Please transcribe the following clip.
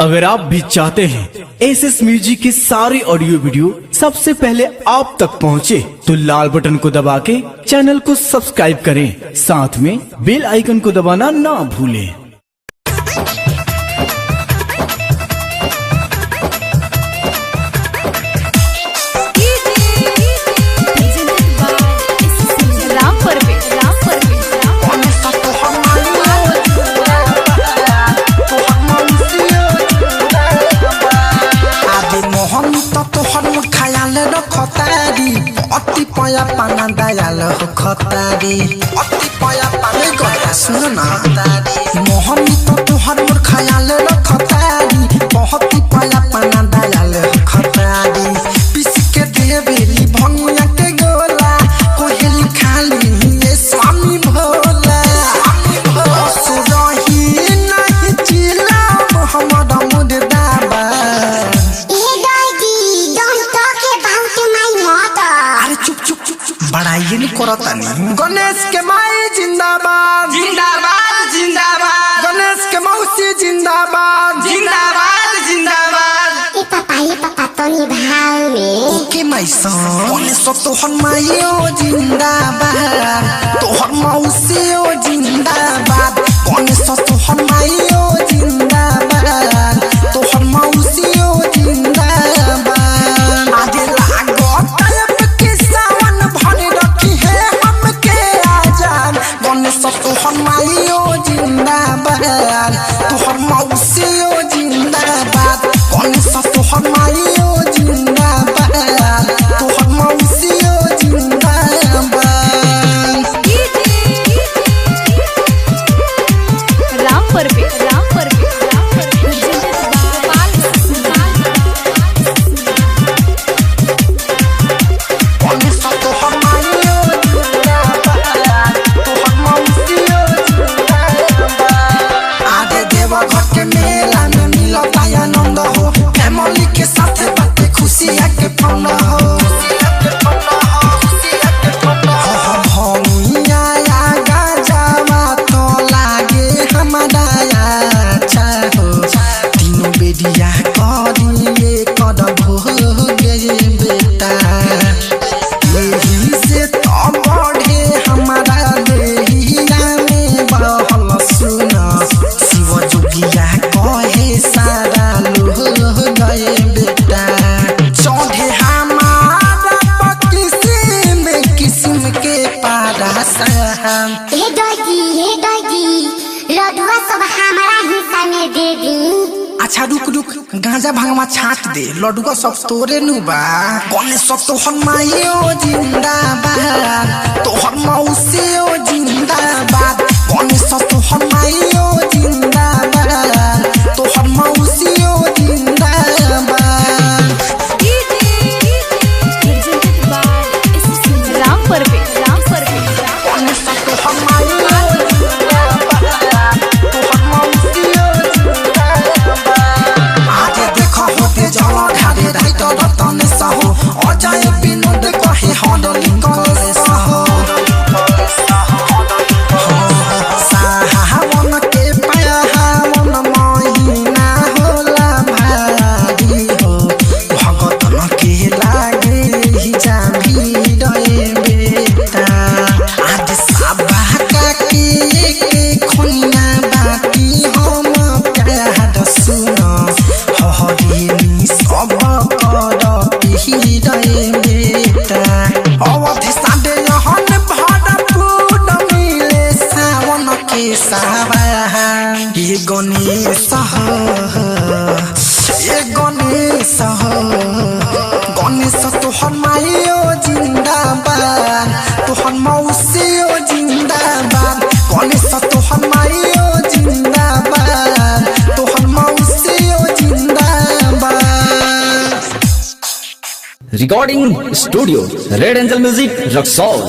अगर आप भी चाहते हैं एसएस म्यूजिक की सारी ऑडियो वीडियो सबसे पहले आप तक पहुंचे, तो लाल बटन को दबा के चैनल को सब्सक्राइब करें, साथ में बेल आइकन को दबाना ना भूलें। अति पया पाना दयाल हो खतारी, अति पया पाने गया सुन ना तारी। मोहन तो तुहर मोर ख्याल रखतारी, बहुत ही पया पाना दयाल हो खतारी। पिस के देवेली भंगिया के गोला, कोहेली खाली ये स्वामी भोला। सुरही नहीं चिला मोहम्मद मुर्दाबा। बड़ाई नहीं करता नहीं। गणेश के माई जिंदाबाद जिंदाबाद जिंदाबाद, गणेश के मौसी जिंदाबाद जिंदाबाद जिंदाबाद। ये पापा तो निभाव में के मैसा गणेश तो हर माईओ जिंदाबाद, तो हर मौसीओ जिंदाबाद। गणेश तो हर माईओ जिंदाबाद, तो हर मौसीओ जिंदाबाद। आगे लागो तो हम माईओ जिंदाबाद, तो हम मौसीओ जिंदाबाद। गणेश तो हम माईओ जिंदाबाद, तो हम मौसीओ जिंदाबाद। राम परवे अच्छा रुक गांजा भांगवा छाट दे, लड्डुआ सब तोरे नु बा। गणेश तो हर माईओ जिंदाबाद, तो हर मौसीओ जिंदाबाद। गणेश तो हर माईओ जिंदाबाद, तो हर मौसीओ जिंदाबाद। राम परवे गणेश तो हर माईओ जिंदाबाद, तो हर मौसीओ जिंदाबाद। आगे देखो होते जाओ ढारे राइटर रतन साहो, अजय विनोद कहे हडलिंग करे साहो। सावन के पावन महीना होला भारी हो, भगतन के लागे ही जाभी रे बेटा। आज सबा का के खोनिया बाकी हम प्यार सुनो, हरिणी सब कर रे बेटा। अवधि साडे हन भरपूर मिले सावन के सावन। ये गणेश गणेश तो हर माईओ जिंदाबाद, तो हर मौसीओ जिंदाबाद। गणेश तो हर माईओ जिंदाबाद, तो हर मौसीओ जिंदाबाद। Recording studio red angel music Raxaul.